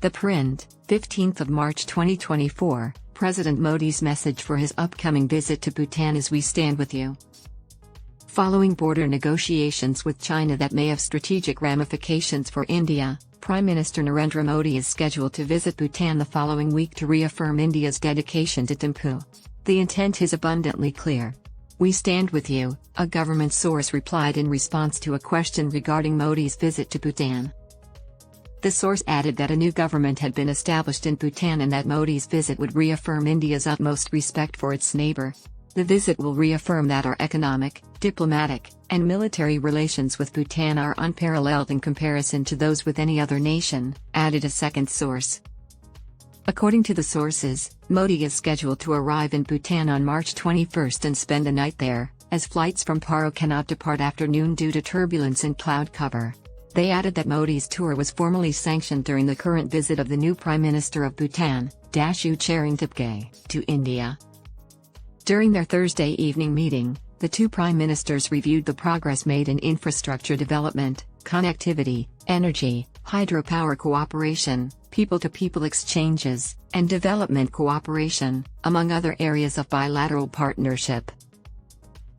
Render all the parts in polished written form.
The print, 15th of March 2024, President Modi's message for his upcoming visit to Bhutan is "We stand with you." Following border negotiations with China that may have strategic ramifications for India, Prime Minister Narendra Modi is scheduled to visit Bhutan the following week to reaffirm India's dedication to Thimpu. The intent is abundantly clear. "We stand with you," a government source replied in response to a question regarding Modi's visit to Bhutan. The source added that a new government had been established in Bhutan and that Modi's visit would reaffirm India's utmost respect for its neighbor. "The visit will reaffirm that our economic, diplomatic, and military relations with Bhutan are unparalleled in comparison to those with any other nation," added a second source. According to the sources, Modi is scheduled to arrive in Bhutan on March 21 and spend the night there, as flights from Paro cannot depart after noon due to turbulence and cloud cover. They added that Modi's tour was formally sanctioned during the current visit of the new Prime Minister of Bhutan, U Charing-Tupke, to India. During their Thursday evening meeting, the two prime ministers reviewed the progress made in infrastructure development, connectivity, energy, hydropower cooperation, people-to-people exchanges, and development cooperation, among other areas of bilateral partnership.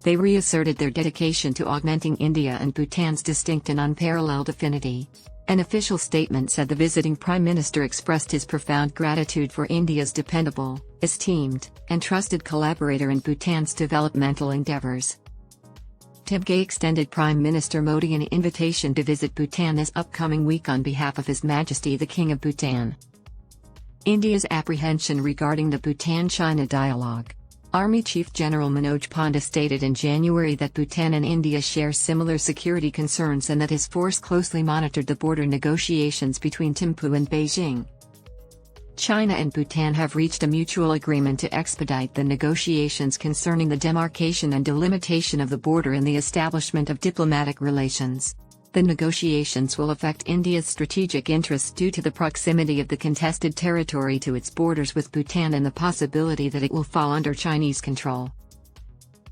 They reasserted their dedication to augmenting India and Bhutan's distinct and unparalleled affinity. An official statement said the visiting Prime Minister expressed his profound gratitude for India's dependable, esteemed, and trusted collaborator in Bhutan's developmental endeavors. Tupke extended Prime Minister Modi an invitation to visit Bhutan this upcoming week on behalf of His Majesty the King of Bhutan. India's apprehension regarding the Bhutan-China dialogue. Army Chief General Manoj Pandey stated in January that Bhutan and India share similar security concerns and that his force closely monitored the border negotiations between Thimpu and Beijing. China and Bhutan have reached a mutual agreement to expedite the negotiations concerning the demarcation and delimitation of the border and the establishment of diplomatic relations. The negotiations will affect India's strategic interests due to the proximity of the contested territory to its borders with Bhutan and the possibility that it will fall under Chinese control.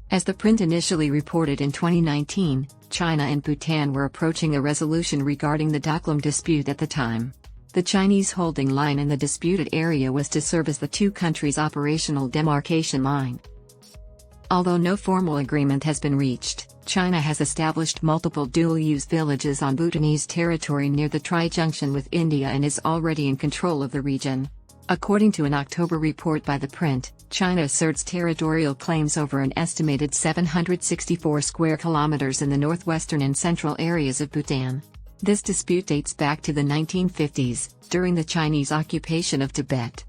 As the print initially reported in 2019, China and Bhutan were approaching a resolution regarding the Doklam dispute at the time. The Chinese holding line in the disputed area was to serve as the two countries' operational demarcation line. Although no formal agreement has been reached, China has established multiple dual-use villages on Bhutanese territory near the tri-junction with India and is already in control of the region. According to an October report by the print, China asserts territorial claims over an estimated 764 square kilometers in the northwestern and central areas of Bhutan. This dispute dates back to the 1950s, during the Chinese occupation of Tibet.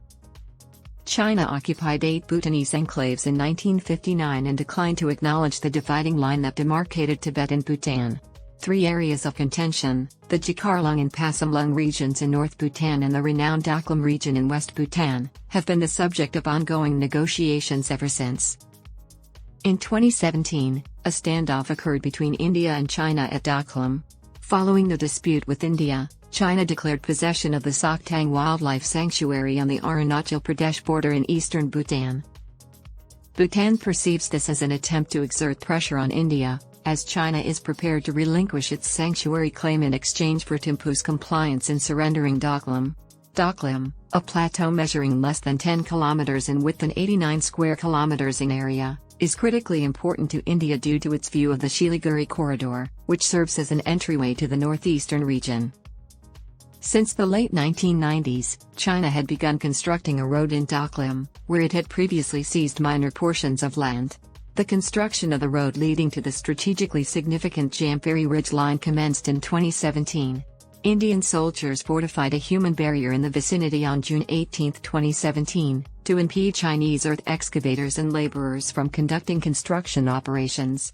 China occupied 8 Bhutanese enclaves in 1959 and declined to acknowledge the dividing line that demarcated Tibet and Bhutan. 3 areas of contention, the Jakarlung and Pasamlung regions in North Bhutan and the renowned Doklam region in West Bhutan, have been the subject of ongoing negotiations ever since. In 2017, a standoff occurred between India and China at Doklam. Following the dispute with India, China declared possession of the Soktang Wildlife Sanctuary on the Arunachal Pradesh border in eastern Bhutan. Bhutan perceives this as an attempt to exert pressure on India, as China is prepared to relinquish its sanctuary claim in exchange for Thimpu's compliance in surrendering Doklam. Doklam, a plateau measuring less than 10 kilometers in width and 89 square kilometers in area, is critically important to India due to its view of the Siliguri corridor, which serves as an entryway to the northeastern region. Since the late 1990s, China had begun constructing a road in Doklam, where it had previously seized minor portions of land. The construction of the road leading to the strategically significant Jamperi Ridge line commenced in 2017. Indian soldiers fortified a human barrier in the vicinity on June 18, 2017, to impede Chinese earth excavators and laborers from conducting construction operations.